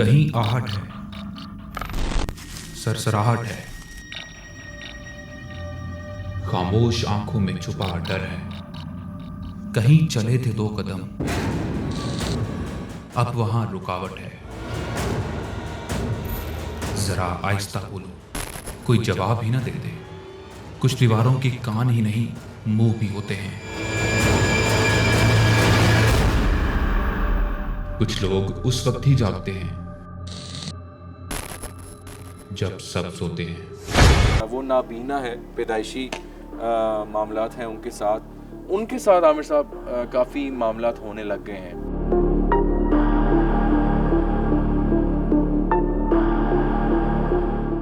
कहीं आहट है, सरसराहट है, खामोश आंखों में छुपा डर है। कहीं चले थे 2 कदम, अब वहां रुकावट है। जरा आहिस्ता बोलो, कोई जवाब ही ना दे दे। कुछ दीवारों के कान ही नहीं, मुंह भी होते हैं। कुछ लोग उस वक्त ही जागते हैं जब सब सोते हैं। वो नाबीना है, पैदाइशी मामलात हैं उनके साथ आमिर साहब काफ़ी मामलात होने लग गए हैं।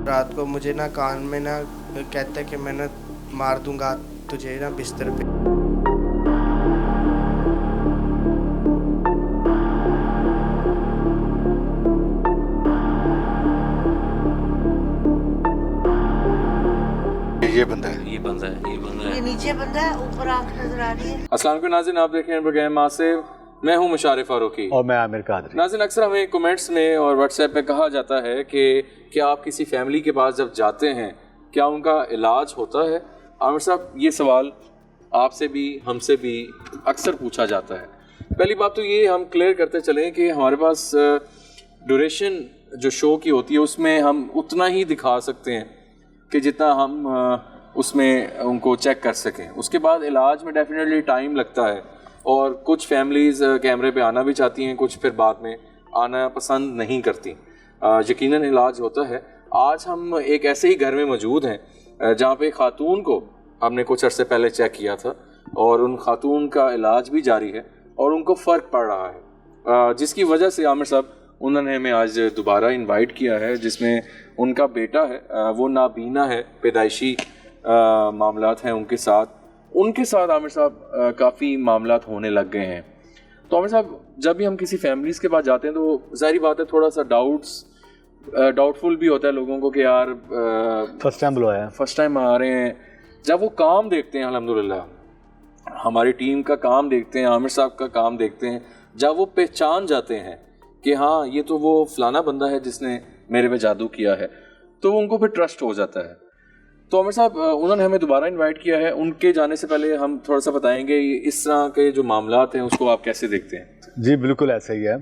रात को मुझे ना कान में ना कहता है कि मैं ना मार दूंगा तुझे ना बिस्तर पे। ये बंदा है। ये नीचे बंदा है, ऊपर आंख नजर आ रही है। अस्सलाम वालेकुम नाज़रीन, आप देख रहे हैं प्रोग्राम मासिव। मैं हूं मुशारिफ फारूकी और मैं आमिर कादरी। नाज़रीन, अक्सर हमें कमेंट्स में और व्हाट्सएप पे कहा जाता है कि क्या आप किसी फैमिली के पास जब जाते हैं क्या उनका इलाज होता है? आमिर साहब, ये सवाल आपसे भी हमसे भी अक्सर पूछा जाता है। पहली बात तो ये हम क्लियर करते चलें कि हमारे पास ड्यूरेशन जो शो की होती है उसमें हम उतना ही दिखा सकते हैं कि जितना हम उसमें उनको चेक कर सकें। उसके बाद इलाज में डेफिनेटली टाइम लगता है और कुछ फैमिलीज़ कैमरे पे आना भी चाहती हैं, कुछ फिर बाद में आना पसंद नहीं करती। यकीनन इलाज होता है। आज हम एक ऐसे ही घर में मौजूद हैं जहाँ पे खातून को हमने कुछ अर्से पहले चेक किया था और उन खातून का इलाज भी जारी है और उनको फ़र्क पड़ रहा है, जिसकी वजह से आमिर साहब उन्होंने हमें आज दोबारा इनवाइट किया है, जिसमें उनका बेटा है, वो नाबीना है, पैदाइशी मामलात हैं उनके साथ आमिर साहब काफ़ी मामलात होने लग गए हैं। तो आमिर साहब, जब भी हम किसी फैमिलीज़ के पास जाते हैं तो जाहिर बात है थोड़ा सा डाउटफुल भी होता है लोगों को कि यार फर्स्ट टाइम आ रहे हैं। जब वो काम देखते हैं, अल्हम्दुलिल्लाह हमारी टीम का काम देखते हैं, आमिर साहब का काम देखते हैं, जब वो पहचान जाते हैं कि हाँ ये तो वो फलाना बंदा है जिसने मेरे पे जादू किया है, तो उनको फिर ट्रस्ट हो जाता है। तो आमिर साहब, उन्होंने हमें दोबारा इनवाइट किया है। उनके जाने से पहले हम थोड़ा सा बताएंगे इस तरह के जो मामलात हैं उसको आप कैसे देखते हैं? जी बिल्कुल ऐसा ही है।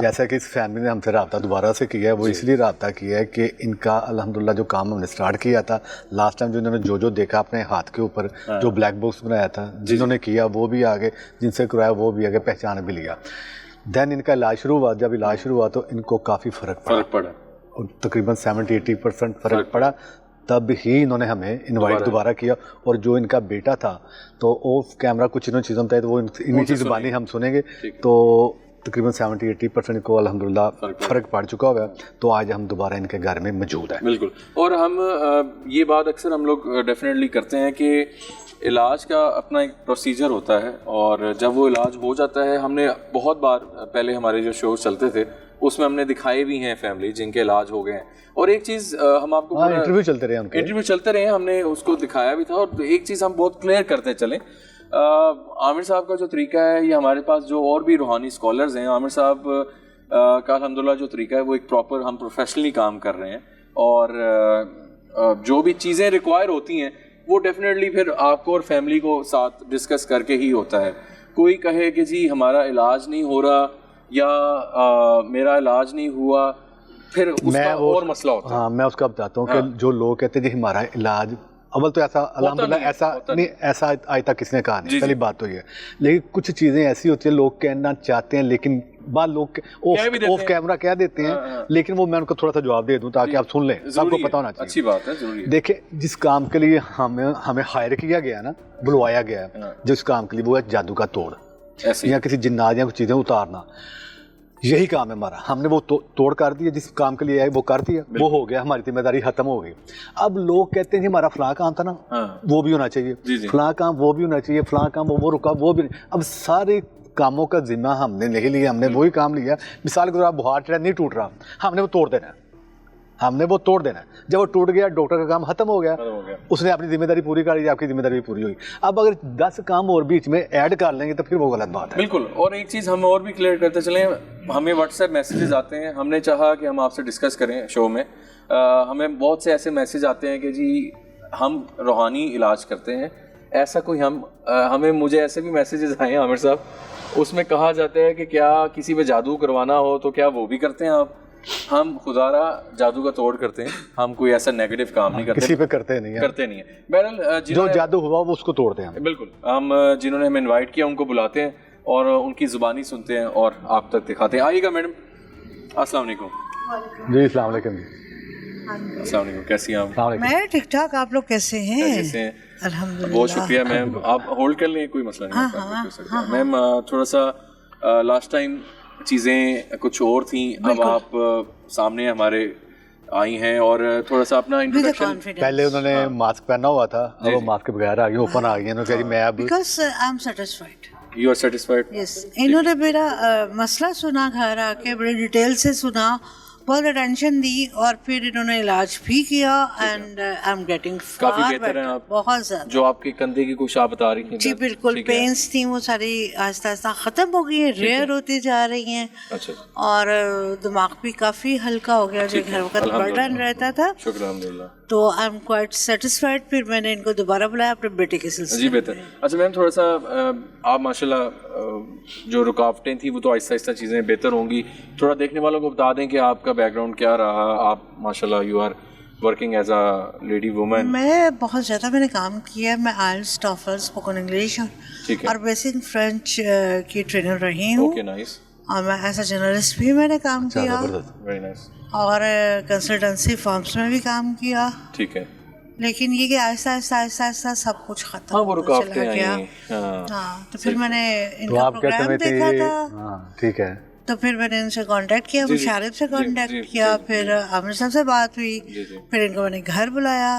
जैसा कि इस फैमिली ने हमसे रब्ता दोबारा से किया है, वो इसलिए रब्ता किया है कि इनका अल्हम्दुलिल्लाह जो काम हमने स्टार्ट किया था लास्ट टाइम, जो इन्होंने जो देखा अपने हाथ के ऊपर, जो ब्लैक बॉक्स बनाया था, जिन्होंने किया वो भी आगे, जिनसे कराया वो भी आगे पहचान भी लिया। देन इनका इलाज शुरू हुआ। जब इलाज शुरू हुआ तो इनको काफ़ी फ़र्क पड़ा और तकरीबन 70-80% फ़र्क पड़ा। तब ही इन्होंने हमें इनवाइट दोबारा किया। और जो इनका बेटा था तो ऑफ कैमरा कुछ इन्होंने चीज़ों बताया, तो वो इन्हीं की ज़ुबानी हम सुनेंगे। तो तकरीबन 70-80% को अल्हम्दुलिल्लाह फ़र्क पड़ चुका हुआ है। तो आज हम दोबारा इनके घर में मौजूद हैं। बिल्कुल। और हम ये बात अक्सर हम लोग डेफिनेटली करते हैं कि इलाज का अपना एक प्रोसीजर होता है और जब वो इलाज हो जाता है, हमने बहुत बार पहले हमारे जो शोज चलते थे उसमें हमने दिखाए भी हैं फैमिली जिनके इलाज हो गए हैं। और एक चीज़ हम आपको इंटरव्यू चलते रहे, हमने उसको दिखाया भी था। और एक चीज़ हम बहुत क्लियर करते चलें, आमिर साहब का जो तरीका है, ये हमारे पास जो और भी रूहानी स्कॉलर्स हैं, आमिर साहब का अल्हम्दुलिल्लाह जो तरीका है वो एक प्रॉपर हम प्रोफेशनली काम कर रहे हैं। और जो भी चीज़ें रिक्वायर होती हैं वो डेफिनेटली फिर आपको और फैमिली को साथ डिस्कस करके ही होता है। कोई कहे कि जी हमारा इलाज नहीं हो रहा या मेरा इलाज नहीं हुआ, फिर उसका और मसला होता है। हाँ, मैं उसका बताता हूँ कि जो लोग कहते हैं जी हमारा इलाज, अवल तो ऐसा अल्हम्दुलिल्लाह ऐसा आज तक किसने कहा नहीं, पहली बात तो ये। लेकिन कुछ चीज़ें ऐसी होती है लोग कहना चाहते हैं, लेकिन बाद लोग ऑफ कैमरा कह देते हैं। लेकिन वो मैं उनको थोड़ा सा जवाब दे दूं ताकि आप सुन लें, सबको पता होना चाहिए। अच्छी बात है, जरूरी है। देखिए, जिस काम के लिए हमें हायर किया गया ना, बुलवाया गया है जिस काम के लिए, वो है जादू का तोड़ या किसी जिन्नात या कुछ चीज़ें उतारना। यही काम है हमारा। हमने वो तोड़ कर दिया, जिस काम के लिए आए वो कर दिया, वो हो गया, हमारी जिम्मेदारी खत्म हो गई। अब लोग कहते हैं जी हमारा फलां काम था ना, वो भी होना चाहिए, फलां काम वो भी होना चाहिए, फलां काम वो रुका वो भी नहीं। अब सारे कामों का जिम्मा हमने नहीं लिया, हमने वही काम लिया। मिसाल के तौर पर बुखार नहीं टूट रहा, हमने वो तोड़ देना है, हमने वो तोड़ देना है। जब वो टूट गया, डॉक्टर का काम खत्म हो गया, उसने अपनी जिम्मेदारी पूरी कर ली, आपकी जिम्मेदारी भी पूरी हुई। अब अगर 10 काम और बीच में ऐड कर लेंगे तो फिर वो गलत बात है। बिल्कुल। और एक चीज़ हम और भी क्लियर करते चलें, हमें व्हाट्सएप मैसेजेस आते हैं, हमने चाहा कि हम आपसे डिस्कस करें शो में। हमें बहुत से ऐसे मैसेज आते हैं कि जी हम रूहानी इलाज करते हैं, ऐसा कोई मुझे ऐसे भी मैसेजेस आए हैं आमिर साहब, उसमें कहा जाता है कि क्या किसी पे जादू करवाना हो तो क्या वो भी करते हैं आप? हम खुदारा जादू का तोड़ करते हैं, हम कोई ऐसा नेगेटिव काम नहीं करते, किसी पे करते नहीं है। बहरहाल जो जादू हुआ वो उसको तोड़ते हैं। बिल्कुल, हम जिन्होंने हमें इनवाइट किया उनको बुलाते हैं और उनकी ज़ुबानी सुनते हैं और आप तक दिखाते हैं। आइएगा मैडम। अस्सलाम वालेकुम। जी अस्सलाम वालेकुम। अस्सलाम वालेकुम, कैसी हैं आप? मैं ठीक ठाक, आप लोग कैसे हैं? कैसे हैं? अल्हम्दुलिल्लाह। बहुत शुक्रिया मैम, आप होल्ड कर लें, कोई मसला नहीं है मैम। थोड़ा सा लास्ट टाइम चीज़ें कुछ और थी, अब आप सामने हमारे आई हैं और थोड़ा सा अपना इंट्रोडक्शन। पहले उन्होंने मास्क पहना हुआ था, अब वो मास्क के बगैर आ गई, ओपन आ गई है। कह रही मैं अब because I am satisfied. You are satisfied? Yes, इन्होंने मेरा मसला सुना, घर आके बड़े डिटेल से सुना, बहुत अटेंशन दी और फिर इन्होंने इलाज भी किया एंड आई एम गेटिंग काफी बेहतर हैं आप, बहुत ज्यादा। जो आपके कंधे की कुछ आप बता रही थी जी बिल्कुल, पेन्स थी वो सारी आहिस्ता आहिस्ता ख़त्म हो गई हैं, रेयर होती जा रही हैं। अच्छा। और दिमाग भी काफ़ी हल्का हो गया, जो हर वक्त बर्डन रहता था। शुक्र अल्हम्दुलिल्लाह। तो आई एम क्वाइट सेटिस्फाइड। फिर मैंने इनको दोबारा बुलाया अपने बेटे के सिलसिले। जी बेहतर। अच्छा मैम, थोड़ा सा आप माशाल्लाह जो रुकावटें थी वो तो आहिस्ता आहिस्ता चीज़ें बेहतर होंगी, थोड़ा देखने वालों को बता दें कि आपका बैकग्राउंड क्या रहा। आप माशाल्लाह you are working as a lady woman. मैं बहुत ज़्यादा मैंने काम किया। मैं आइल्स, टॉफल, स्पोकन इंग्लिश और बेसिक फ्रेंच की ट्रेनर रही हूँ। Okay, nice. और मैं एज अ जर्नलिस्ट भी मैंने काम किया वेरी नाइस। और कंसल्टेंसी फर्म्स में भी काम किया। ठीक है। लेकिन ये कि आहिस्ता आहिस्ता आहिस्ता आहिस्ता सब कुछ खत्म हाँ, वो होता रुकावटें चला गया। आई। हाँ, तो फिर मैंने तो इनका आप क्या प्रोग्राम समझते देखा हैं? था। हाँ ठीक है। तो फिर मैंने इनसे कांटेक्ट किया, मुशारिफ से कांटेक्ट किया, फिर आमिर साहब से बात हुई, फिर इनको मैंने घर बुलाया,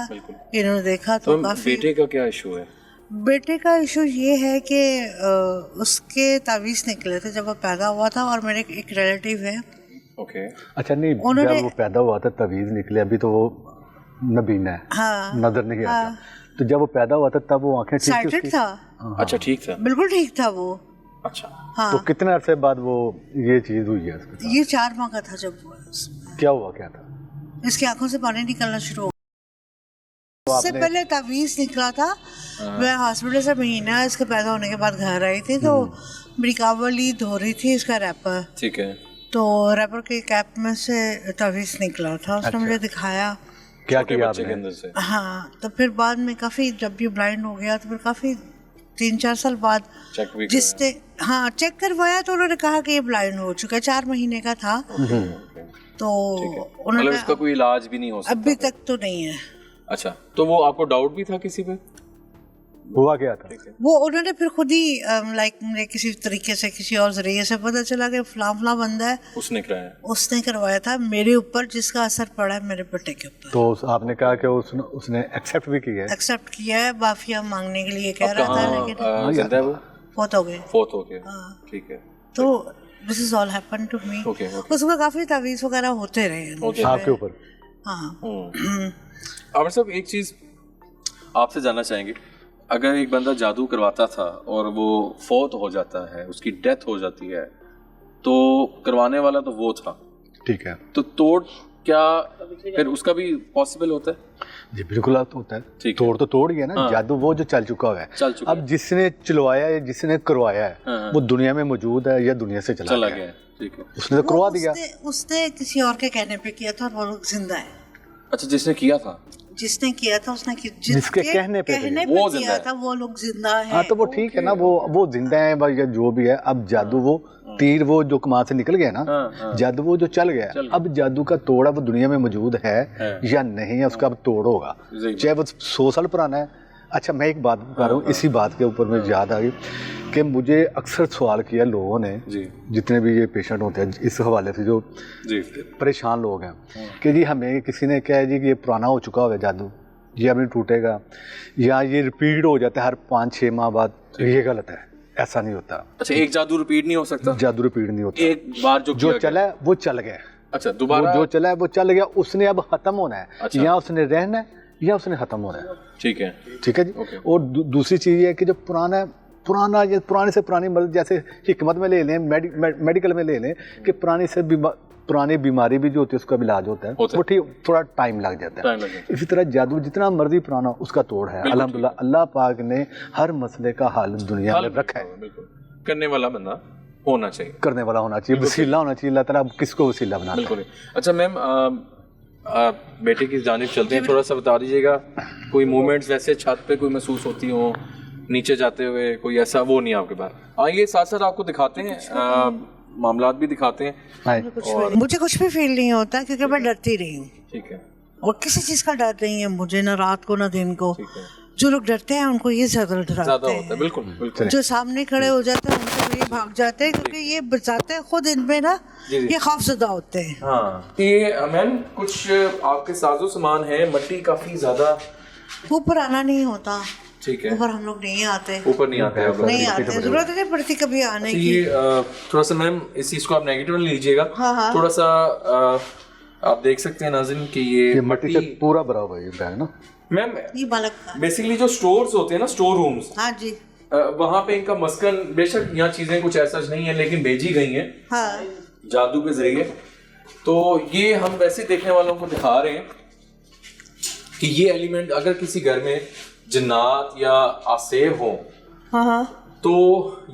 इन्होंने देखा तो काफी। बेटे का क्या इशू है? बेटे का इशू ये है कि उसके तावीज़ निकले थे जब वो पैदा हुआ था, और मेरे एक रिलेटिव है। ओके। अच्छा नहीं, जब वो पैदा हुआ था तवीज़ निकले, अभी तो वो नबीना है। हाँ, नजर नहीं आता। तो जब वो पैदा हुआ था तब वो आंखें ठीक थी उसकी? था। अच्छा, ठीक था, बिल्कुल ठीक था वो। अच्छा। हाँ। तो कितने अरसे बाद वो ये चीज़ हुई है उसके साथ? ये 4 माह का था जब हुआ। क्या हुआ, क्या था? इसकी आंखों से पानी निकलना शुरू हो गया। उससे पहले तावीज़ निकला था। मैं हॉस्पिटल से महीना इसके पैदा होने के बाद घर आई थी, तो मेरी कावली धो रही थी इसका रैपर। ठीक है। तो रैपर के कैप में से तावीज़ निकला था, उसने मुझे दिखाया। क्या किया बच्चे के अंदर से? हाँ, तो फिर बाद में काफ़ी, जब ये ब्लाइंड हो गया तो फिर काफ़ी 3-4 साल बाद चेक भी जिसने चेक करवाया तो उन्होंने कहा कि ये ब्लाइंड हो चुका है। 4 महीने का था। तो उन्होंने, मतलब इसका कोई इलाज भी नहीं हो सकता अभी तक तो नहीं है। अच्छा, तो वो आपको डाउट भी था किसी पे? हुआ क्या था? वो उन्होंने फिर खुद ही लाइक मुझे किसी तरीके से, किसी और जरिए से पता चला कि फलां बंदा है, उसने कराया। उसने करवाया था मेरे ऊपर, जिसका असर पड़ा है मेरे बेटे के ऊपर। तो आपने कहा कि उसने एक्सेप्ट भी किया है? एक्सेप्ट किया है, माफिया मांगने के लिए कह रहा था, लेकिन जिंदा है वो? फोत हो गए। फोत हो गया। ठीक है। तो this is all happen to me. उसमें काफी तावीज़ वगैरह होते रहे आपके ऊपर। हाँ। आमिर साहब, एक चीज आपसे जानना चाहेंगे, अगर एक बंदा जादू करवाता था और वो फौत हो जाता है, उसकी डेथ हो जाती है, तो करवाने वाला तो वो था, ठीक है, तो तोड़ क्या फिर उसका भी पॉसिबल होता है? जी बिल्कुल होता है। तोड़ तो तोड़ ही है ना। हाँ। जादू वो जो चल चुका है, चल चुका अब जिसने चलवाया है, जिसने करवाया है, हाँ। वो दुनिया में मौजूद है या दुनिया से चला गया? ठीक है। उसने तो करवा दिया। उसने किसी और के कहने पे किया था और वो लोग जिंदा है। अच्छा, जिसने किया था उसने जिसके कहने पे वो किया था, वो लोग जिंदा है। हाँ, तो वो ठीक है ना, वो जिंदा है भाई, या जो भी है। अब जादू वो तीर वो जो कमान से निकल गया ना, जादू वो जो चल गया, अब जादू का तोड़ा वो दुनिया में मौजूद है या नहीं है, उसका अब तोड़ होगा, चाहे वो 100 साल पुराना है। अच्छा, मैं एक बात बता रहा हूँ, इसी बात के ऊपर मुझे याद आ गई कि मुझे अक्सर सवाल किया लोगों ने, जितने भी ये पेशेंट होते हैं इस हवाले से, जो परेशान लोग हैं, कि जी हमें किसी ने कहा है जी कि ये पुराना हो चुका होगा जादू, ये अभी टूटेगा, या ये रिपीट हो जाता है हर 5-6 माह बाद। ये गलत है, ऐसा नहीं होता। अच्छा, एक जादू रिपीट नहीं हो सकता? जादू रिपीट नहीं होता। एक बार जो चला है वो चल गया। अच्छा, दोबारा जो चला है वो चल गया, उसने अब खत्म होना है। अच्छा। या उसने रहना है या उसने खत्म होना है। ठीक है, ठीक है जी। और दूसरी चीज ये है कि जो पुराना है पुराना, ये पुराने से पुरानी मतलब जैसे हिकमत में ले लें, मेडिकल में ले लें कि पुरानी से पुरानी बीमारी भी जो होती है उसका भी इलाज होता है, वो ठीक थोड़ा टाइम लग जाता है। इसी तरह जादू जितना मर्जी पुराना उसका तोड़ है। अल्हम्दुलिल्लाह अल्लाह पाक ने हर मसले का हल दुनिया में रखा है। करने वाला बंदा होना चाहिए, करने वाला होना चाहिए, वसीला होना चाहिए। अल्लाह ताला किसको वसीला बनाता है। बिल्कुल। अच्छा मैम, बेटे की जानिब चलते हैं, थोड़ा सा बता दीजिएगा कोई मूवमेंट्स वैसे छत पे कोई महसूस होती हो नीचे जाते हुए, कोई ऐसा वो नहीं आपके पास? आइए साथ साथ आपको दिखाते हैं, मामलात भी दिखाते हैं। मुझे कुछ भी फील नहीं होता क्योंकि मैं डरती रही हूँ, ठीक है, और किसी चीज का डर नहीं है मुझे, ना रात को ना दिन को। जो लोग डरते हैं उनको ये ज्यादा डराते होता है। हैं। बिल्कुल बिल्कुल। जो सामने खड़े हो जाते हैं उनको ये भाग जाते हैं, क्योंकि ये बचाते हैं खुद इनमें ना, ये खौफजदा होते हैं। हाँ, ये मैम कुछ आपके साजो सामान है, मट्टी काफी ज्यादा ऊपर आना नहीं होता, ठीक है, ऊपर हम लोग नहीं आते, ऊपर नहीं आते आप लोग। नहीं आते, जरूरत नहीं पड़ती कभी आने तो की। ये थोड़ा सा मैम इस चीज को आप नेगेटिव लीजिएगा, थोड़ा सा आप देख सकते हैं नाज़रीन कि ये मट्टी से पूरा भरा हुआ है ये बैग ना मैम। ये बालक का, बेसिकली जो स्टोर्स होते हैं ना, स्टोर रूम्स, हाँ जी, वहाँ पे इनका मस्कन, बेशक यहाँ चीजें कुछ ऐसा नहीं है लेकिन भेजी गई हैं हाँ जादू के जरिए। तो ये हम वैसे देखने वालों को दिखा रहे हैं कि ये एलिमेंट अगर किसी घर में जिन्नात या आसेर हो हाँ, तो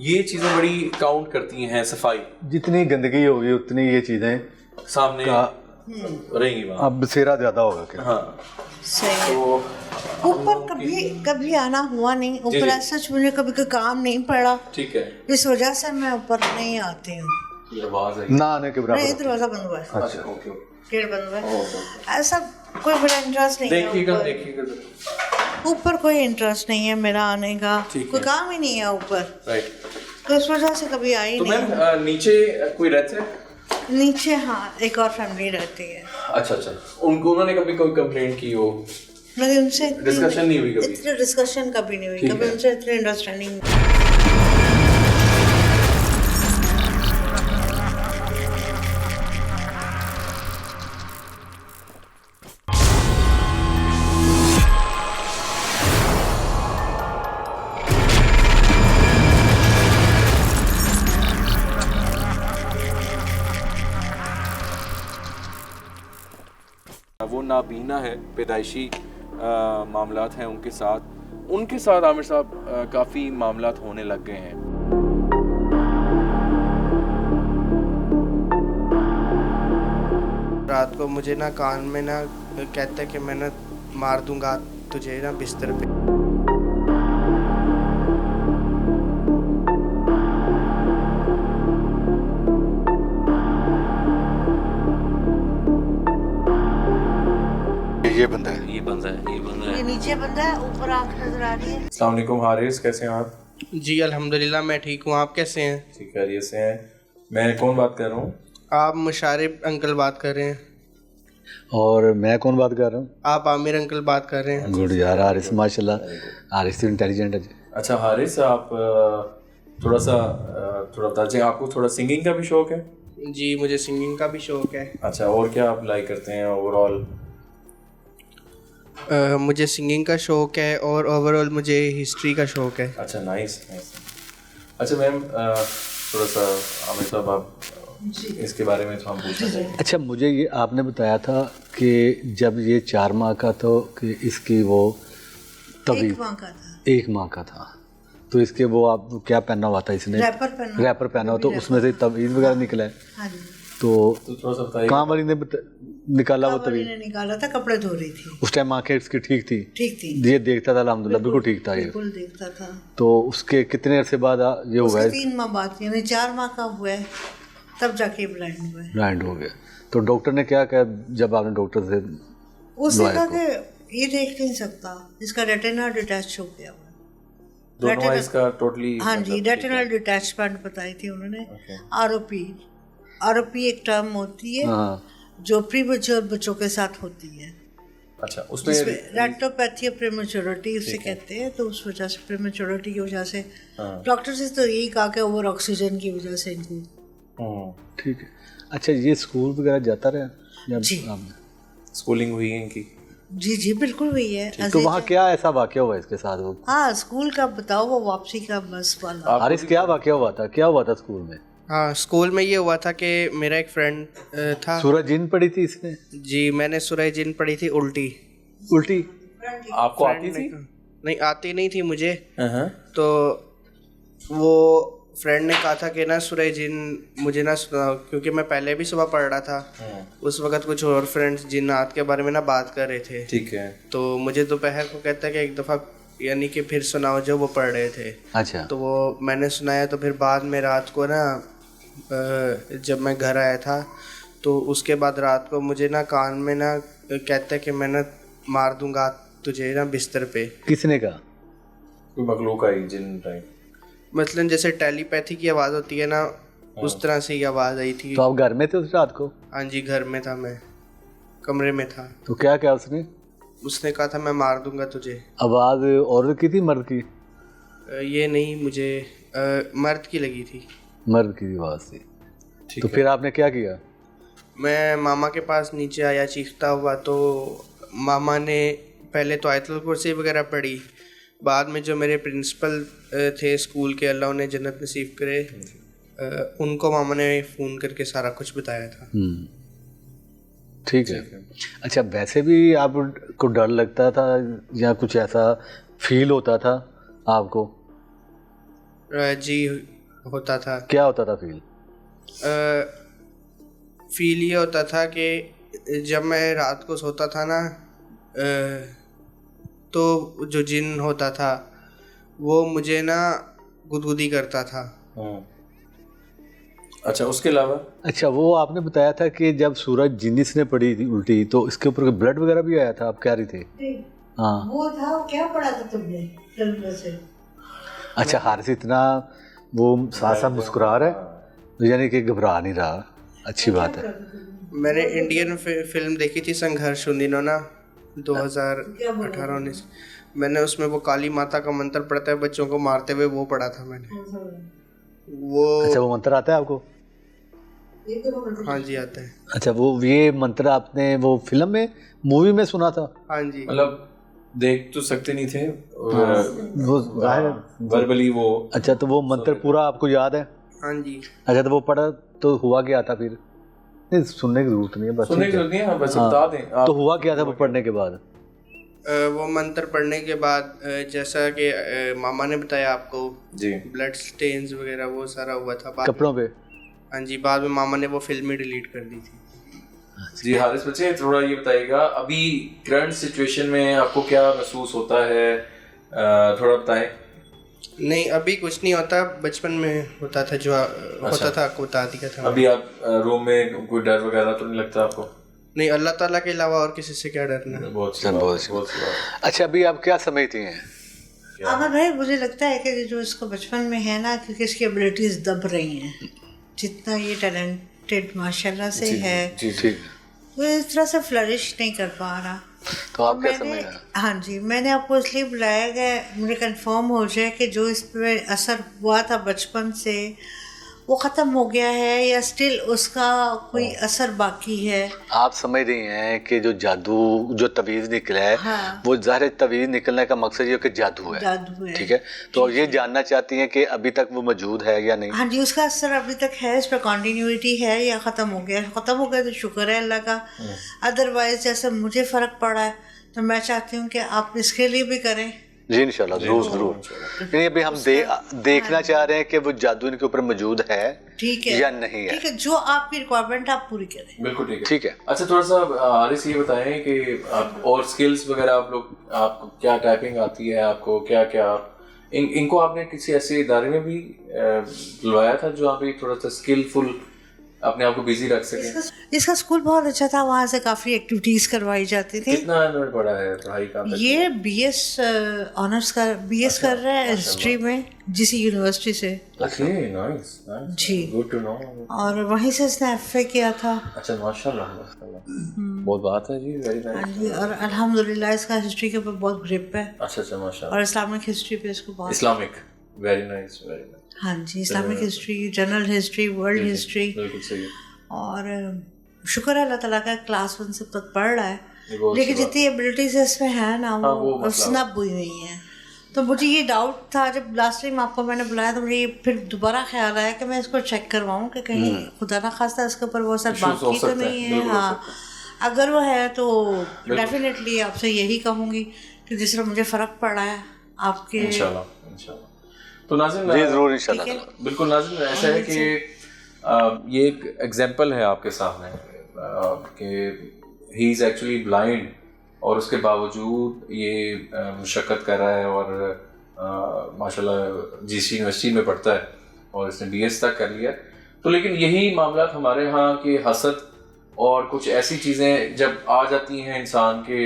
ये चीजें बड़ी काउंट करती हैं। सफाई, जितनी गंदगी होगी उतनी ये चीजें सामने रहेंगी वहाँ। अब बसेरा ज्यादा होगा क्या? हाँ, सही है। तो ऊपर कभी आना हुआ नहीं, ऊपर ऐसा मुझे कभी कोई काम नहीं पड़ा, ठीक है, इस वजह से मैं ऊपर नहीं आती हूँ। ये आवाज है ना आने के नहीं, बराबर। दरवाजा बंद हुआ है, अच्छा, ओके, गेट बंद हुआ है, ऐसा कोई बड़ा इंटरेस्ट नहीं है देखिएगा ऊपर। देखिएगा, ऊपर कोई इंटरेस्ट नहीं है मेरा आने का, ठीक कोई है। काम ही नहीं है ऊपर, राइट। तो इस वजह से कभी आई तो नहीं। मैम नीचे कोई रहते हैं? नीचे हाँ एक और फैमिली रहती है, अच्छा अच्छा, उन्होंने कभी कोई कंप्लेंट की हो? मेरी उनसे डिस्कशन नहीं हुई कभी? इतनी डिस्कशन कभी नहीं हुई, ठीक कभी है। उनसे इतनी अंडरस्टैंडिंग। वो नाबीना है, पैदाइशी मामलात हैं उनके साथ आमिर साहब काफ़ी मामलात होने लग गए हैं। रात को मुझे ना कान में ना कहता है कि मैं ना मार दूंगा तुझे ना बिस्तर पे। ये बंदा है, ये नीचे बंदा है, ऊपर आँख नजर आ रही है। अस्सलाम वालेकुम हारिस, कैसे हैं आप? जी अल्हम्दुलिल्लाह मैं ठीक हूँ, आप कैसे हैं? ठीक है, से हैं। मैं कौन बात कर रहा हूँ? आप मुशारिफ अंकल बात कर रहे हैं? और मैं कौन बात कर रहा हूँ? आप आमिर अंकल बात कर रहे हैं? गुड यार, हारिस माशाल्लाह, हारिस तो इंटेलिजेंट है। अच्छा हारिस, आप थोड़ा बताइए, आपको थोड़ा सिंगिंग का भी शौक है? जी मुझे सिंगिंग का भी शौक है। अच्छा, और क्या आप लाइक करते हैं ओवरऑल? मुझे सिंगिंग का शौक है और ओवरऑल मुझे हिस्ट्री का शौक है। अच्छा, नाइस नाइस। अच्छा मैम, थोड़ा सा आमिर साहब आप इसके बारे में तो हम पूछना चाहिए। अच्छा, मुझे ये आपने बताया था कि जब ये 4 माह का तो कि इसकी वो तभी 1 माह का था, तो इसके वो आप क्या पहना हुआ था इसने? रैपर पहना हुआ, तो उसमें से तवीज़ वगैरह निकला है। हाँ जी। तो थोड़ा सा बताइए। काम वाली ने निकाला वो तवीज़? ने निकाला था, कपड़े धो रही थी उस टाइम आंखें इसकी ठीक थी? ठीक थी, ये देखता था अल्हम्दुलिल्लाह, बिल्कुल ठीक था ये। बिल्कुल देखता था। तो उसके कितने अरसे बाद ये हुआ है? 3 माह बाद, यानी 4 माह का हुआ है तब जाके ब्लाइंड हुआ है। ब्लाइंड हो गया। तो डॉक्टर ने क्या कहा जब आपने डॉक्टर से? उसने कहा कि ये देख नहीं सकता, इसका रेटिना डिटैच हो गया हुआ है। दोनों इसका टोटली? हाँ जी, रेटिनल डिटैचमेंट बताई थी उन्होंने। आरओपी एक टर्म होती है जो प्रीमेच्योर बच्चों के साथ होती है। अच्छा, उसमें रेटिनोपैथी या प्रीमेच्योरिटी उसे कहते हैं। तो उस वजह से, प्रीमेच्योरिटी की वजह से डॉक्टर से तो यही कहा कि ओवर ऑक्सीजन की वजह से इनको। ठीक है। अच्छा, ये स्कूल वगैरह जाता रहा? जी। स्कूलिंग हुई है इनकी? जी जी बिल्कुल हुई है। तो वहाँ क्या ऐसा वाकया हुआ इसके साथ? वो हाँ स्कूल का बताओ, वो वापसी का बस वाला। हारिस क्या वाकया हुआ था, क्या हुआ था स्कूल में? हाँ स्कूल में ये हुआ था कि मेरा एक फ्रेंड था। सूरज जिन पड़ी थी इसने? जी मैंने सूरज जिन पढ़ी थी उल्टी। उल्टी? आपको आती थी? नहीं आती नहीं थी मुझे। हाँ। तो वो फ्रेंड ने कहा था कि ना सूरज जिन मुझे ना सुनाओ, क्योंकि मैं पहले भी सुबह पढ़ रहा था। उस वक्त कुछ और फ्रेंड्स जिन्नात के बारे में ना बात कर रहे थे। ठीक है। तो मुझे दोपहर को कहता है कि एक दफ़ा यानी कि फिर सुनाओ जो वो पढ़ रहे थे। अच्छा। तो वो मैंने सुनाया। तो फिर बाद में रात को ना जब मैं घर आया था तो उसके बाद रात को मुझे ना कान में ना कहता है कि मैं ना मार दूंगा तुझे ना बिस्तर पे। किसने कहा? कोई मखलूक आई जिन टाइप? मतलब जैसे टेलीपैथी की आवाज़ होती है ना, उस तरह से ही आवाज़ आई थी। तो आप घर में थे उस रात को? हाँ जी घर में था, मैं कमरे में था। तो क्या क्या उसने? उसने कहा था मैं मार दूंगा तुझे। आवाज़ औरत की थी मर्द की? ये नहीं, मुझे मर्द की लगी थी। मर्द की आवाज़ थी। तो फिर आपने क्या किया? मैं मामा के पास नीचे आया चीखता हुआ। तो मामा ने पहले तो आयतुल कुर्सी वगैरह पढ़ी। बाद में जो मेरे प्रिंसिपल थे स्कूल के, अल्लाह उन्हें जन्नत नसीब करे, उनको मामा ने फ़ोन करके सारा कुछ बताया था। ठीक है। अच्छा वैसे भी आपको डर लगता था या कुछ ऐसा फील होता था आपको? जी होता था। क्या होता था फील? फील ये होता था कि जब मैं रात को सोता था ना तो जो जिन होता था वो मुझे ना गुदगुदी करता था। अच्छा उसके अलावा? अच्छा वो आपने बताया था कि जब सूरज जिनिस ने पड़ी थी उल्टी तो इसके ऊपर ब्लड वगैरह भी आया था, आप कह रही थे? हाँ वो था, वो क्या पढ़ा था तुमने फिल्म में से? अच्छा हारिस इतना वो साथ साथ मुस्कुरा रहा है, यानी कि घबरा नहीं रहा, अच्छी बात है। मैंने इंडियन फिल्म देखी थी संघर्ष उन दिनों ना 2018-19। मैंने उसमें वो काली माता का मंत्र पढ़ता है बच्चों को मारते हुए, वो पढ़ा था मैंने। वो अच्छा वो मंत्र आता है आपको? हाँ जी आता है। अच्छा वो ये मंत्र आपने वो फिल्म में मूवी में सुना था? हाँ जी मतलब देख तो सकते नहीं थे वो वर्बली वो। अच्छा तो वो मंत्र पूरा आपको याद है? हाँ जी। अच्छा तो वो पढ़ा तो हुआ क्या था फिर? नहीं सुनने की जरूरत नहीं है, बस सुनने की जरूरत नहीं है, बस बता दें। तो हुआ क्या था वो पढ़ने के बाद? वो मंत्र पढ़ने के बाद जैसा कि मामा ने बताया आपको जी, ब्लड स्टेन्स वगैरह वो सारा हुआ था कपड़ों पे। हाँ जी बाद में मामा ने वो फिल्म ही डिलीट कर दी थी। जी हारिस बच्चे थोड़ा ये बताइएगा अभी करंट सिचुएशन में आपको क्या महसूस होता है, थोड़ा बताएं। नहीं अभी कुछ नहीं होता, बचपन में होता था जो होता था आपको बता दिया था। अभी आप रूम में कोई डर वगैरह तो नहीं लगता आपको? नहीं अल्लाह ताला के अलावा और किसी से क्या डरना। बहुत अच्छा अभी आप क्या समझती हैं? अमर भाई मुझे लगता है कि जो इसको बचपन में है ना, क्योंकि इसकी एबिलिटीज दब रही हैं, जितना ये टैलेंटेड माशाल्लाह से है ठीक। वो इस तरह से फ्लरिश नहीं कर पा रहा। तो आप क्या मैंने समझ? हाँ जी मैंने आपको इसलिए बुलाया कि मुझे कंफर्म हो जाए कि जो इस पे असर हुआ था बचपन से वो ख़त्म हो गया है या स्टिल उसका कोई असर बाकी है। आप समझ रही हैं कि जो जादू जो तवीज़ निकला है हाँ। वो ज़ाहिर तवीज़ निकलने का मकसद ये कि जादू है। जादू है। ठीक है तो ये जानना चाहती हैं कि अभी तक वो मौजूद है या नहीं? हाँ जी उसका असर अभी तक है, इस पर कॉन्टीन्यूटी है या ख़त्म हो गया? ख़त्म हो गया तो शुक्र है अल्लाह का, अदरवाइज जैसे मुझे फ़र्क पड़ा है तो मैं चाहती हूँ कि आप इसके लिए भी करें। जी इंशाल्लाह जरूर। नहीं अभी हम देखना चाह रहे हैं कि वो जादू इनके ऊपर मौजूद है ठीक है या नहीं है। ठीक है जो आपकी रिक्वायरमेंट आप पूरी करें। बिल्कुल ठीक है। अच्छा थोड़ा सा हारिस ये बताएं कि आप और स्किल्स वगैरह आप लोग, आपको क्या टाइपिंग आती है, आपको क्या क्या इनको आपने किसी ऐसे इदारे में भी बुलवाया था जो आप थोड़ा सा स्किलफुल अपने आप को बिजी रख सके? इसका स्कूल बहुत अच्छा था, वहाँ से काफ़ी एक्टिविटीज़ करवाई जाती थी। कितना इन्होंने पढ़ा है पढ़ाई का? ये बीएस ऑनर्स कर बीएस कर रहा है हिस्ट्री में जीसी यूनिवर्सिटी से। Okay nice ji good to know. और वहीं से इसने एफए किया था। अच्छा माशाल्लाह बहुत बात है जी, वेरी हाँ नाइस। जी और अल्हम्दुलिल्लाह इसका हिस्ट्री के ऊपर बहुत ग्रिप है अच्छा माशाल्लाह। और इस्लामिक हिस्ट्री पे इसको बहुत। Islamic very nice very nice. हाँ जी Islamic history, general history, world history. बिल्कुल सही है। और शुक्र है अल्लाह ताला का क्लास 1 से तक पढ़ रहा है। लेकिन जितनी एबिलिटीज इसमें है ना वो स्नब हुई हुई है। तो मुझे ये डाउट था जब लास्ट टाइम आपको मैंने बुलाया तो मुझे ये फिर दोबारा ख्याल आया कि मैं इसको चेक करवाऊँ कि कहीं खुदा ना खास्ता इसके ऊपर वो सर बाकी तो नहीं है। हाँ, अगर वो है तो डेफिनेटली आपसे यही कहूँगी कि जिस तरह मुझे फ़र्क पड़ा है आपके इंशाल्लाह। तो नाज़रीन जी ज़रूर इंशाल्लाह, बिल्कुल नाज़रीन, ऐसा है कि ये एक एग्जांपल है आपके सामने कि ही इज़ एक्चुअली ब्लाइंड और उसके बावजूद ये मुशक्क़त कर रहा है और माशाल्लाह जीसी यूनिवर्सिटी में पढ़ता है और इसने बीएस तक कर लिया। तो लेकिन यही मामला हमारे यहाँ के हसद और कुछ ऐसी चीज़ें जब आ जाती हैं इंसान के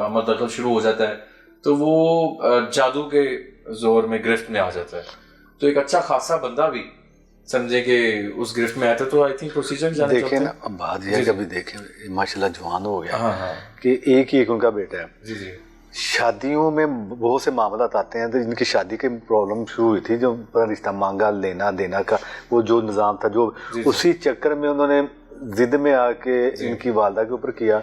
अमल दखल शुरू हो जाता है तो वो जादू के जोर में गिरफ्त में आ जाता है। तो एक अच्छा खासा बंदा भी समझे कि उस गिरफ्त में आता तो आई थिंक प्रोसीजर जाने देखें ना, अब बात यह है कभी देखें माशाल्लाह जवान हो गया। हाँ। कि एक ही एक उनका बेटा है। जी। शादियों में बहुत से मामला आते हैं तो इनकी शादी की प्रॉब्लम शुरू हुई थी, जो रिश्ता मांगा लेना देना का वो जो निज़ाम था, जो उसी चक्कर में उन्होंने जिद में आके इनकी वालदा के ऊपर किया,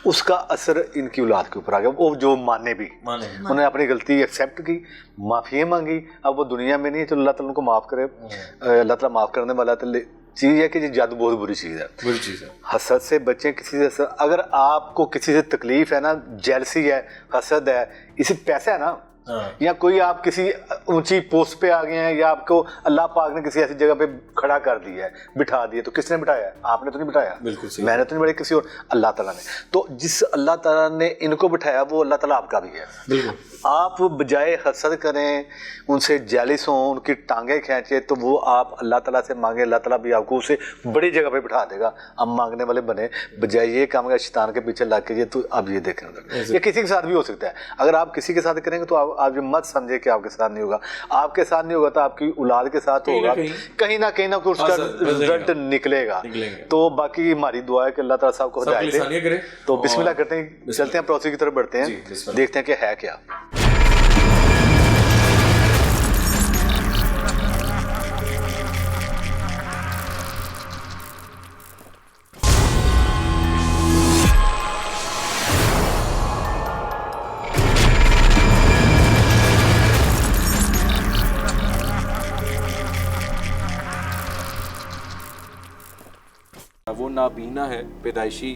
उसका असर इनकी औलाद के ऊपर आ गया। वो जो माने उन्होंने अपनी गलती एक्सेप्ट की, माफ़ी मांगी, अब वो दुनिया में नहीं है, तो अल्लाह ताला उनको माफ़ करे। अल्लाह ताला माफ़ करने वाला तो चीज़ है कि ये जादू बहुत बुरी चीज़ है। हसद से बचें किसी से। अगर आपको किसी से तकलीफ है ना, जेलसी है, हसद है, इसी पैसा है ना, या कोई आप किसी ऊंची पोस्ट पे आ गए हैं या आपको अल्लाह पाक ने किसी ऐसी जगह पे खड़ा कर दिया है, बिठा दिया, तो किसने बिठाया? आपने तो नहीं बिठाया, बिल्कुल सही। मैंने तो नहीं बिठाया, किसी और, अल्लाह ताला ने। तो जिस अल्लाह ताला ने इनको बिठाया वो अल्लाह ताला आपका भी है। बिल्कुल। आप बजाय हसद करें, उनसे जेलिस हों, उनकी टांगें खींचे, तो वो आप अल्लाह ताला से मांगे, अल्लाह ताला भी आपको उसे बड़ी जगह पे बिठा देगा। हम मांगने वाले बने, बजाय ये काम का शैतान के पीछे लग के, ये तो आप ये देखें, ये किसी के साथ भी हो सकता है। अगर आप किसी के साथ करेंगे तो आप जो मत समझे कि आपके साथ नहीं होगा, आपके साथ नहीं होगा तो आपकी औलाद के साथ होगा, कहीं ना उसका रिजल्ट निकलेगा। तो बाकी हमारी दुआ है कि अल्लाह ताला सबको हिदायत दे। तो बिस्मिल्लाह करते हैं, चलते हैं प्रोसेस की तरफ बढ़ते हैं, देखते हैं कि है क्या। वो नाबीना है, पैदाइशी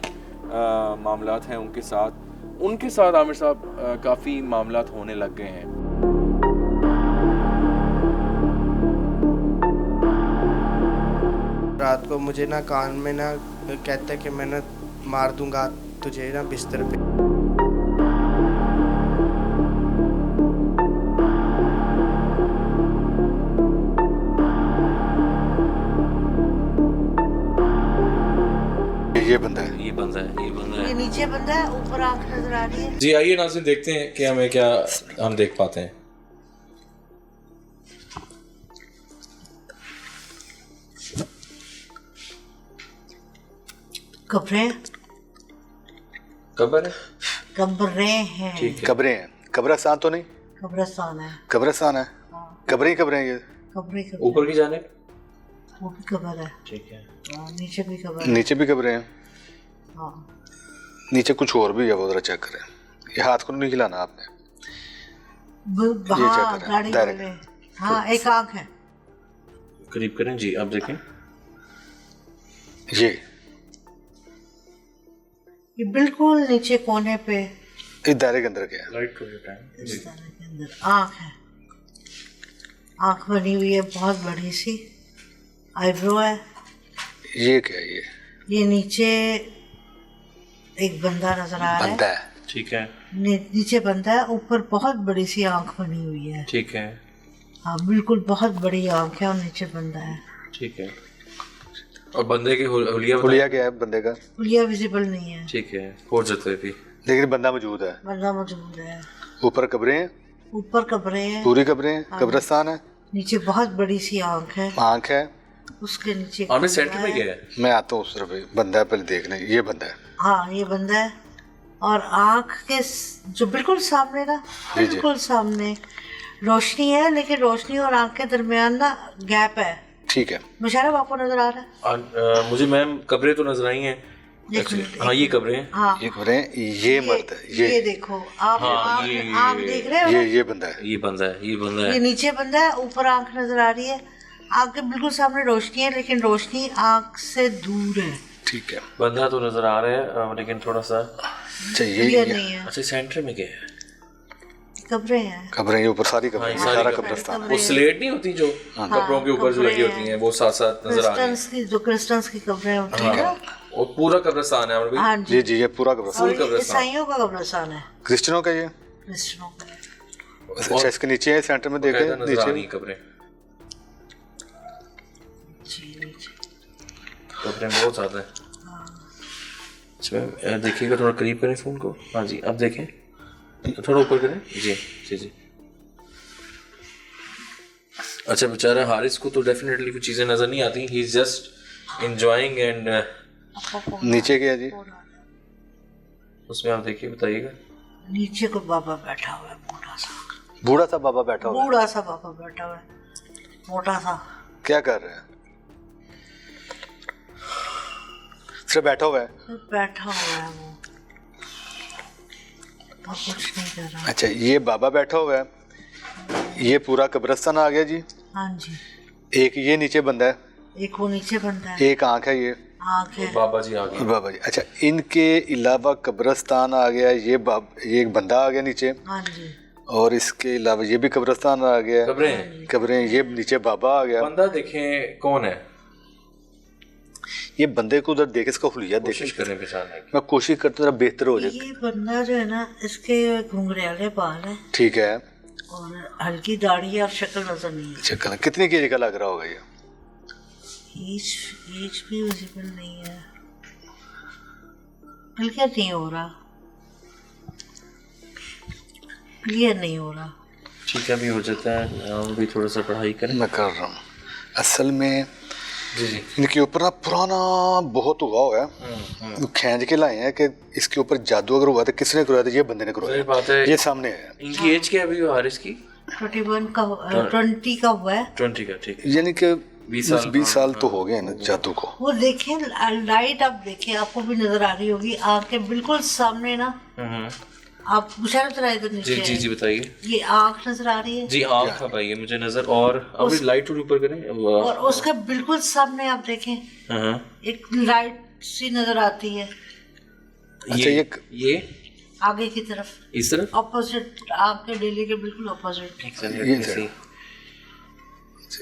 मामलात हैं उनके साथ आमिर साहब काफ़ी मामलात होने लग गए हैं। रात को मुझे ना कान में ना कहता है कि मैं ना मार दूंगा तुझे ना बिस्तर पे। ये बंदा है। ये नीचे बंदा है, ऊपर आंख नजर आ रही है। जी आइए नाज़रीन, देखते हैं कि हमें क्या हम देख पाते हैं। कब्रें हैं। कब्रें हैं, कब्रिस्तान तो नहीं, कब्रिस्तान है। कब्रिस्तान है, कब्रें हैं ये। ऊपर की जानिब वो भी कब्र है। ठीक है। नीचे भी कब्र है। नीचे भी कब्रें हैं। हाँ। नीचे कुछ और भी है, वो जरा चेक करें। ये हाथ को नहीं हिलाना आपने, ये चेक करें डायरेक्ट। हाँ, एक आंख है। करीब करें जी, आप देखें। ये बिल्कुल नीचे कोने पे इस दायरे के अंदर क्या है? लाइट को टाइम इस दायरे के अंदर आंख है। आंख बनी हुई है बहुत बड़ी सी, आईब्रो है। ये क्या है? ये नीचे एक बंदा नजर आ रहा है। बंदा है, ठीक है। नीचे बंदा है, ऊपर बहुत बड़ी सी आंख बनी हुई है। ठीक है। हाँ, बिल्कुल बहुत बड़ी आंख है और नीचे बंदा है। ठीक है। और बंदे के हुलिया क्या है बंदे का? हुलिया विजिबल नहीं है। ठीक है, हो जाता है भी, लेकिन बंदा मौजूद है। बंदा मौजूद है। ऊपर कब्रें हैं, ऊपर कब्रें हैं, पूरी कब्रें हैं, कब्रिस्तान है। नीचे बहुत बड़ी सी आंख है। आंख है, उसके नीचे हमें सेंटर में गया है। मैं आता हूँ उस तरफ। बंदा है, पहले देखने। ये बंदा है। हाँ, ये बंदा है। और आंख के जो बिल्कुल सामने ना, बिल्कुल सामने रोशनी है, लेकिन रोशनी और आंख के दरमियान ना गैप है। ठीक है। मुशारफ आपको नजर आ रहा है? मुझे मैम कब्रें तो नजर आई हैं, हाँ ये कब्रें हैं। हाँ ये कब्रें, ये मर्द है, ये देखो आप आप देख रहे हो ना? ये बंदा है। ये बंदा है, ये बंदा ये है। नीचे बंदा है, ऊपर आंख नजर आ रही है, आंख के बिल्कुल सामने रोशनी है लेकिन रोशनी आंख से दूर है, ठीक है। बंदा तो नजर आ रहा है लेकिन थोड़ा सा अच्छा क्लियर नहीं है। अच्छा सेंटर में क्या है? कब्रें हैं, कब्रें ये ऊपर सारी कब्रें, हाँ, सारी सारा कब्रें। कब्रिस्तान। वो स्लेट नहीं होती जो कब्रों के ऊपर जो लगी होती हैं, वो साथ साथ नजर आ रही क्रिस्टन्स की, जो क्रिस्टन्स की कब्रें होती है ना, है। वो पूरा कब्रिस्तान है भाई। हाँ जी जी, ये पूरा कब्रिस्तान। और ये ईसाइयों का कब्रिस्तान है, क्रिश्चियनों का ये। क्रिश्चियनों का। अच्छा, इसके नीचे है, सेंटर में देखें नजर आ रही नीचे। हैं कब्रें, जी नीचे कब्रें बहुत ज्यादा है। अच्छा देखिएगा, थोड़ा करीब करें फोन को। हाँ जी अब देखें, थोड़ा ऊपर करें। जी जी जी। अच्छा बेचारा हारिस को तो डेफिनेटली कुछ चीजें नजर नहीं आती, he is just enjoying and नीचे क्या है जी? उसमें आप देखिए, बताइएगा। नीचे को बाबा बैठा हुआ है, मोटा सा, बूढ़ा सा बाबा बैठा हुआ है। बूढ़ा सा बाबा बैठा हुआ है, मोटा सा, क्या कर रहे हैं? सिर्फ बैठा हुआ है। बैठा हुआ है वो, और कुछ नहीं कर रहा। अच्छा, ये बाबा बैठा हुआ है, ये पूरा कब्रिस्तान आ गया जी। हाँ जी, एक ये नीचे बंदा है, एक वो नीचे बनता है, एक आंख है, ये आँख है, बाबा जी आ गए। बाबा जी। अच्छा, इनके अलावा कब्रिस्तान आ गया, ये एक बंदा आ गया नीचे, हाँ जी, और इसके अलावा ये भी कब्रिस्तान आ गया, कब्रें हैं। कब्रें, ये नीचे बाबा आ गया। बंदा देखें कौन है, ये बंदे को उधर देख, इसका हुलिया देख, कोशिश करें पहचानने की। मैं कोशिश करता हूँ बेहतर हो जाए। ये बंदा जो है ना, इसके घुंघराले बाल है ठीक है। और हल्की दाढ़ी है और शक्ल नजर नहीं है, अच्छा, कितनी केजी का लग रहा होगा ये? एज भी विजिबल नहीं है, क्लियर नहीं हो रहा, क्लियर नहीं हो रहा। ठीक है, भी हो जाता है, हम भी थोड़ा सा पढ़ाई करें। मैं कर रहा हूँ। असल में जी जी। इनके ऊपर ना पुराना बहुत हुआ हुआ है, खींच के लाए हैं कि इसके ऊपर जादू अगर हुआ तो किसने करवाया था? ये बंदे ने सही करवाया। बात है। ये सामने है, इनकी एज क्या है अभी हारिस की? 21 का 20 का हुआ है। 20 का, ठीक है। यानी कि 20 साल तो हो गए ना जादू को। वो देखें लाइट, आप देखें, आपको भी नजर आ रही होगी, आंखें बिल्कुल सामने ना, आप मुशाहिद तरह इधर नीचे जी जी जी, बताइए। ये आंख नजर आ रही है जी आँख अब आई है मुझे नजर, और अभी लाइट थोड़ी ऊपर करें। और उसके बिल्कुल सामने आप देखें हाँ, एक लाइट सी नजर आती है अच्छा, ये आगे की तरफ, इस तरफ। ऑपोजिट, आपके डेली के बिल्कुल ऑपोजिट।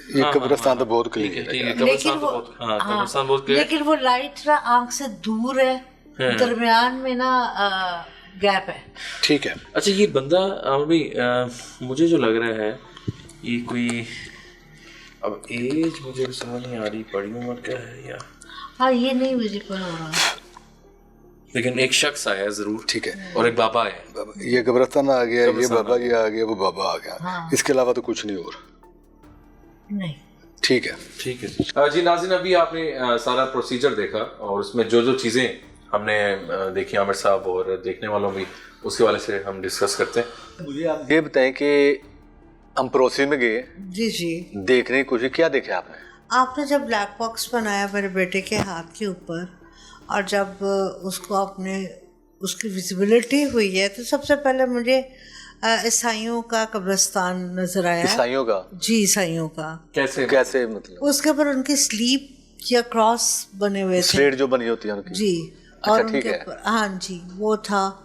ये कब्रिस्तान तो बहुत ठीक है, क्लियर ठीक है। है। कब्रिस्तान तो बहुत, हाँ कब्रिस्तान बहुत क्लियर। लेकिन वो लाइट ना आंख से दूर है, दरमियान में ना गैप है। ठीक है। अच्छा ये बंदा अभी मुझे जो लग रहा है ये कोई, अब एज मुझे समझ नहीं आ रही, बड़ी उम्र का है या, हाँ ये नहीं विजिबल हो रहा, लेकिन एक शख्स आया जरूर, ठीक है। और एक बाबा आया। ये कब्रिस्तान आ गया, ये बाबा ये आ गया, वो बाबा आ गया, इसके अलावा तो कुछ नहीं और। नहीं। ठीक है, ठीक है जी। नाज़रीन, अभी आपने सारा प्रोसीजर देखा और उसमें जो जो चीज़ें हमने देखी आमिर साहब और देखने वालों भी, उसके वाले से हम डिस्कस करते हैं। मुझे आप ये बताएं कि हम पड़ोसी में गए, जी जी, देखने की कोशिश, क्या देखे आपने? आपने जब ब्लैक बॉक्स बनाया मेरे बेटे के हाथ के ऊपर, और जब उसको आपने, उसकी विजिबिलिटी हुई है, तो सबसे पहले मुझे ईसाइयों का कब्रिस्तान नजर आया। ईसाइयों का? जी, ईसाइयों का। कैसे मतलब? उसके ऊपर उनकी स्लीप या क्रॉस बने हुए थे, स्लेट जो बनी होती है उनकी। जी। अच्छा, और ठीक उनके है। ऊपर, हाँ जी, वो था।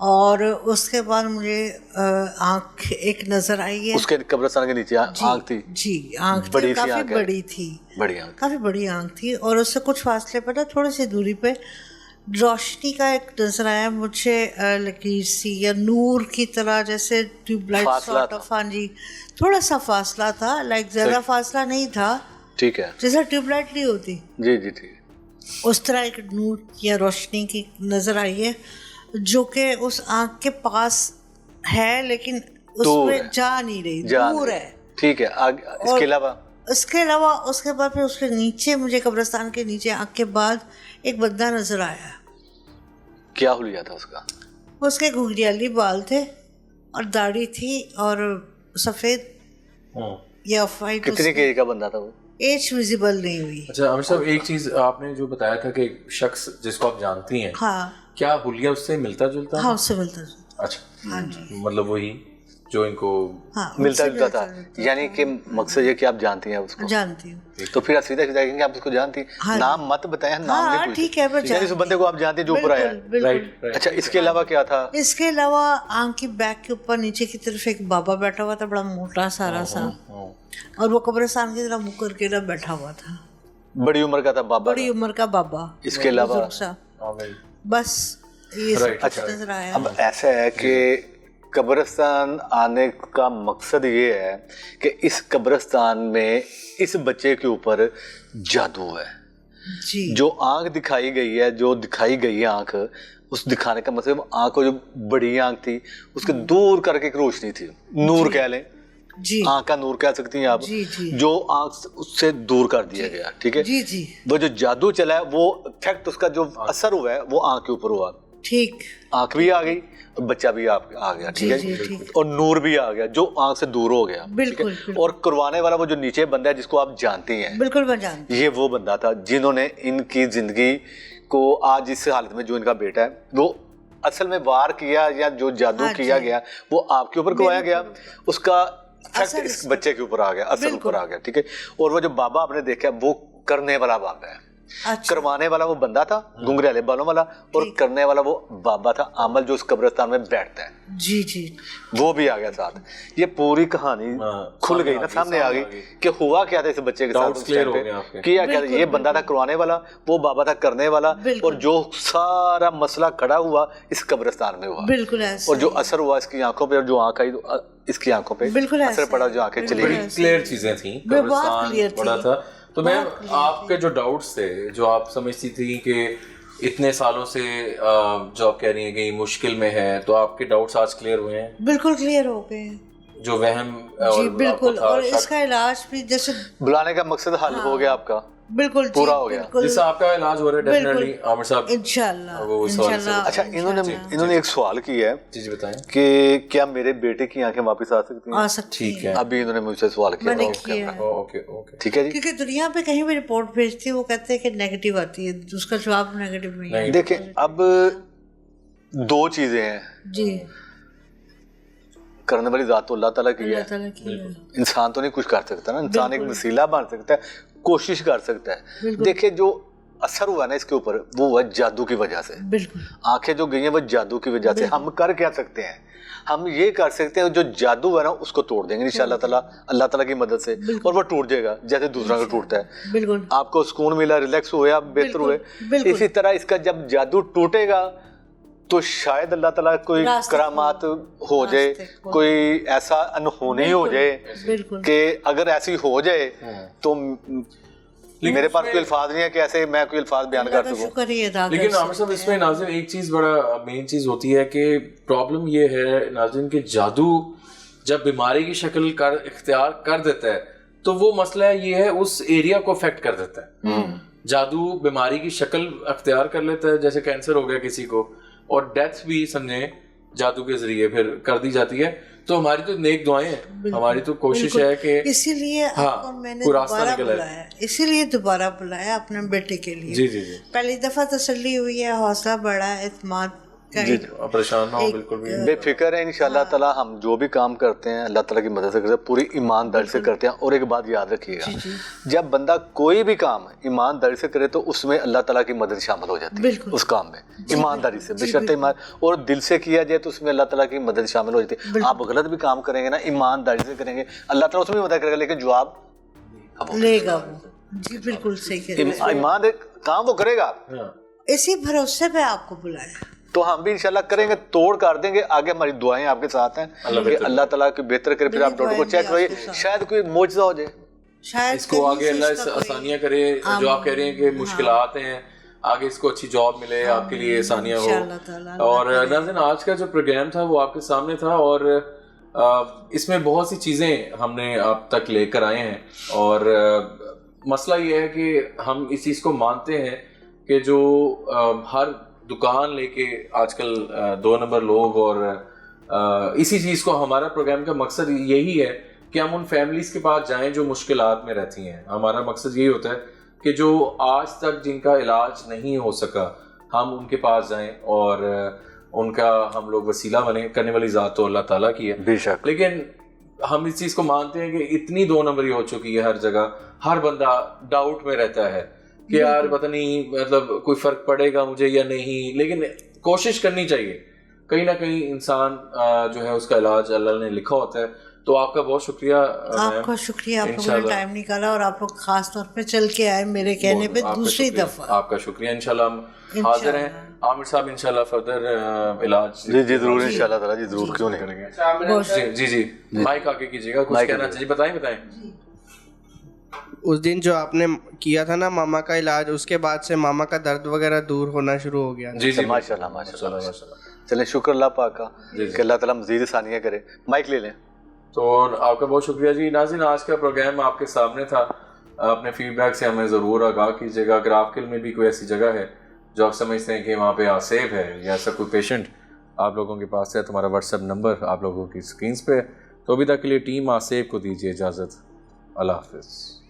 और उसके बाद मुझे आँख एक नजर आई है, उसके कब्रिस्तान के नीचे आँख थी। जी, आँख बड़ी थी, सी काफी आँख है। बड़ी थी, बड़ी आँख। काफी बड़ी आँख थी। और उससे कुछ फासले पर ना, थोड़ी सी दूरी पे रोशनी का एक नजर आया मुझे, लकीर सी या नूर की तरह, जैसे ट्यूबलाइट सॉर्ट ऑफ। हाँ जी, थोड़ा सा फासला था, लाइक ज्यादा फासला नहीं था, ठीक है, जैसे ट्यूबलाइट नहीं होती, जी जी, ठीक है। उस तरह एक नूर या रोशनी की नजर आई है, जो कि उस आँख के पास है लेकिन उसमें जा नहीं रही, दूर है। ठीक है, आगे इसके अलावा? उसके अलावा उसके बाद फिर उसके नीचे, मुझे कब्रिस्तान के नीचे आँख के बाद एक बंदा नजर आया। क्या हुलिया था उसका? उसके घुंघराले बाल थे और दाढ़ी थी और सफ़ेद या ऑफ वाइट। कितने केजी का बंदा था वो? एज विजिबल नहीं हुई। अच्छा आमिर साहब, एक चीज आपने जो बताया था कि एक शख्स जिसको आप जानती हैं, हाँ क्या हुलिया उससे मिलता जुलता है? हाँ, उससे मिलता जुलता। अच्छा, हाँ जी, मतलब वही जो इनको हाँ मिलता उससे जुलता था, यानी कि मकसद ये कि आप जानती हैं उसको, जानती हूँ। तो फिर आप सीधा सीधा कहेंगे आप उसको जानती हैं। हाँ नाम मत बताएं, नाम नहीं हाँ पूछते। ठीक है, मैं यानी उस जानती बंदे को आप जानते हैं जो ऊपर आया है। बिल्कुल। राइट। अच्छा, इसके अलावा क्या था? इसके अलावा आंख की बैक के ऊपर नीचे की तरफ एक बाबा बैठा हुआ था, बड़ा मोटा सारा सा, और वो कब्रिस्तान की तरह मुँह करके ना बैठा हुआ था। बड़ी उम्र का था बाबा? बड़ी उम्र का बाबा। इसके अलावा? बुजुर्ग सा। बस ये सब कुछ नजर आया। अब ऐसा है कि कब्रिस्तान आने का मकसद ये है कि इस कब्रिस्तान में इस बच्चे के ऊपर जादू है। जी, जो आंख दिखाई गई है, जो दिखाई गई है आंख, उस दिखाने का मतलब आंख को जो बड़ी आंख थी उसके दूर करके एक रोशनी थी, नूर कह लें, जी आंख का नूर कह सकती हैं आप, जी जी जो आंख उससे दूर कर दिया गया। ठीक है जी जी, वो जो जादू चला है, वो इफेक्ट, उसका जो असर हुआ है वो आंख के ऊपर हुआ। ठीक, आंख भी आ गई और बच्चा भी आ गया। ठीक है जी, ठीक। और नूर भी आ गया जो आंख से दूर हो गया। बिल्कुल, ठीक है? बिल्कुल। और करवाने वाला वो जो नीचे बंदा है जिसको आप जानती हैं, बिल्कुल मैं जानती ये वो बंदा था जिन्होंने इनकी जिंदगी को आज इस हालत में, जो इनका बेटा है वो असल में वार किया या जो जादू हाँ किया जी। गया वो आपके ऊपर करवाया गया, उसका इफेक्ट असर इस इस बच्चे के ऊपर आ गया, असर बिल्कुल। ऊपर आ गया। ठीक है, और वो जो बाबा आपने देखा वो करने वाला बाबा है। अच्छा, करवाने वाला वो बंदा था घुंघराले बालों वाला, और करने वाला वो बाबा था आमल जो उस कब्रिस्तान में बैठता है, जी जी, वो भी आ गया साथ। ये पूरी कहानी खुल गई ना, सामने आ गई कि हुआ क्या था इस बच्चे के साथ Doubts उस clear टाइम हो पे, गए आपके। किया क्या था। ये बंदा था करवाने वाला, वो बाबा था करने वाला, बिल्कुल। और जो सारा मसला खड़ा हुआ इस कब्रिस्तान में हुआ, बिल्कुल ऐसा। और जो असर हुआ इसकी आंखों पे, और जो आंख आई इसकी आंखों पे बिल्कुल असर ऐसा। पड़ा, जो आंखें चली बड़ी गई। क्लियर चीजें थी, बहुत कब्रिस्तान clear थी। बड़ा था। तो मैम, बहुत clear आपके जो डाउट्स थे, जो आप समझती थी कि इतने सालों से जो आप कह रही हैं कि मुश्किल में है, तो आपके डाउट्स आज क्लियर हुए हैं? बिल्कुल क्लियर हो गए हैं जो वहम जी, बिल्कुल। आपको था, और शक, इसका इलाज भी जैसे बुलाने का मकसद हल हो गया आपका, बिल्कुल जी, पूरा हो गया। बिल्कुल, जिससे आपका इलाज हो रहा है बिल्कुल। डेफिनेटली आमिर साहब। इंशाल्लाह वो इस सवाल से- इंशाल्लाह। अच्छा, इन्होंने एक सवाल किया है जी बताएं। कि क्या मेरे बेटे की आंखें वापस आ सकती हैं? आ सकती ठीक है, है, अभी इन्होंने मुझसे सवाल किया मैंने था। किया है। Okay okay. ठीक है जी। क्योंकि दुनिया पे कहीं भी रिपोर्ट भेजती है वो कहते हैं कि नेगेटिव आती है, उसका जवाब नेगेटिव नहीं है। देखिए, अब दो चीजें हैं, जी, करने वाली जात तो अल्लाह ताला की अल्लाह है, ताला की है। इंसान तो नहीं कुछ कर सकता ना, इंसान एक वसीला बन सकता है, कोशिश कर सकता है। बिल्कुल। देखिए, जो असर हुआ ना इसके ऊपर, वो हुआ जादू की वजह से। बिल्कुल आंखें जो गई हैं वो जादू की वजह से। हम कर क्या सकते हैं? हम ये कर सकते हैं, जो जादू है ना उसको तोड़ देंगे इंशाअल्लाह ताला, अल्लाह ताला की मदद से, और वो टूट जाएगा जैसे दूसरा का टूटता है। बिल्कुल आपको सुकून मिला, रिलैक्स हुए, आप बेहतर हुए। बिल्कुल। इसी तरह इसका जब जादू टूटेगा तो शायद अल्लाह ताला कोई रास्ते करामात हो जाए, रास्ते कोई ऐसा अनहोनी हो जाए बिल्कुल कि अगर ऐसी हो जाए तो मेरे पास कोई अल्फाज नहीं है कि ऐसे मैं कोई अल्फाज बयान कर सकूं। शुक्र ही अदा कर लेकिन आमिर साहब, इसमें नाज़रीन एक चीज बड़ा मेन चीज होती है कि प्रॉब्लम ये है नाज़रीन कि जादू जब बीमारी की शक्ल इख्तियार कर देता है तो वो मसला ये है उस एरिया को अफेक्ट कर देता है। जादू बीमारी की शक्ल अख्तियार कर लेता है, जैसे कैंसर हो गया किसी को, और डेथ भी समझे जादू के जरिए फिर कर दी जाती है। तो हमारी तो नेक दुआएं हैं, हमारी तो कोशिश है कि इसीलिए आपको मैंने कोई रास्ता दोबारा निकल आए। बुलाया, इसीलिए दोबारा बुलाया अपने बेटे के लिए। जी जी जी, पहली दफा तसल्ली हुई है, हौसला बढ़ा है, इत्मीनान का एक परेशान ना हो बिल्कुल भी। बेफिक्र है इंशाअल्लाह ताला। हम जो भी काम करते हैं अल्लाह ताला की मदद से करते हैं, पूरी ईमानदारी से करते हैं। और एक बात याद रखिएगा, जब बंदा कोई भी काम ईमानदारी से करे तो उसमें अल्लाह ताला की मदद शामिल हो जाती है। बिल्कुल। उस काम में ईमानदारी से, बेशर्ते ईमान और दिल से किया जाए तो उसमें अल्लाह ताला की मदद शामिल हो जाती है। आप गलत भी काम करेंगे ना, ईमानदारी से करेंगे, अल्लाह ताला उसमें मदद करेगा, लेकिन जवाब लेगा वो। जी बिल्कुल सही कह रहे हैं। ईमान काम वो करेगा। इसी भरोसे पे आपको बुलाया, तो हम भी इंशाल्लाह करेंगे, तोड़ कर देंगे। आगे हमारी दुआएं आपके साथ हैं कि अल्लाह ताला की बेहतर करे। फिर आप डॉक्टर को चेक कराइए, शायद कोई मौजज़ा हो जाए, शायद इसको आगे अल्लाह आसानियां करे। जो आप कह रहे हैं कि मुश्किलात हैं, आगे इसको अच्छी जॉब मिले, आपके लिए आसानियां हो। और नाज़रीन, आज का जो प्रोग्राम था वो आपके सामने था, और इसमें बहुत सी चीज़ें हमने आप तक लेकर आए हैं। और मसला ये है कि हम इस चीज़ को मानते हैं कि जो हर दुकान लेके आजकल 2 नंबर लोग, और इसी चीज़ को हमारा प्रोग्राम का मकसद यही है कि हम उन फैमिलीज़ के पास जाएं जो मुश्किलात में रहती हैं। हमारा मकसद यही होता है कि जो आज तक जिनका इलाज नहीं हो सका, हम उनके पास जाएं और उनका हम लोग वसीला बने। करने वाली ज़ात तो अल्लाह ताला की है बेशक, लेकिन हम इस चीज़ को मानते हैं कि इतनी 2 नंबरी हो चुकी है हर जगह, हर बंदा डाउट में रहता है कि यार पता नहीं मतलब कोई फ़र्क पड़ेगा मुझे या नहीं, लेकिन कोशिश करनी चाहिए। कहीं ना कहीं इंसान जो है उसका इलाज अल्लाह ने लिखा होता है। तो आपका बहुत शुक्रिया आपका शुक्रिया, आप लोगों ने टाइम निकाला और आप लोग खास तौर पे चल के आए मेरे कहने पे दूसरी दफा। आपका शुक्रिया। इंशाल्लाह हम हाजिर हैं। आमिर साहब इंशाल्लाह फर्दर इलाज जी जी जरूर, इंशाल्लाह ताला जी जरूर, क्यों नहीं करेंगे। जी जी माइक आके कीजिएगा, कुछ कहना चाहिए, बताएं। उस दिन जो आपने किया था ना मामा का इलाज, उसके बाद से मामा का दर्द वगैरह दूर होना शुरू हो गया। जी जी माशाल्लाह माशाल्लाह। चलें, शुक्र अल्लाह पाक का कि अल्लाह ताला मज़ीद आसानियाँ करे। माइक ले लें। तो आपका बहुत शुक्रिया जी। नाज़रीन, आज का प्रोग्राम आपके सामने था। अपने फीडबैक से हमें ज़रूर आगाह कीजिएगा। अगर आपके में भी कोई ऐसी जगह है जो आप समझते हैं कि वहाँ पे आसेब है या ऐसा कोई पेशेंट आप लोगों के पास है, तो हमारा व्हाट्सएप नंबर आप लोगों की स्क्रीन पे है। तो अभी तक के लिए टीम आसेब को दीजिए इजाज़त। अल्लाह हाफ़िज़।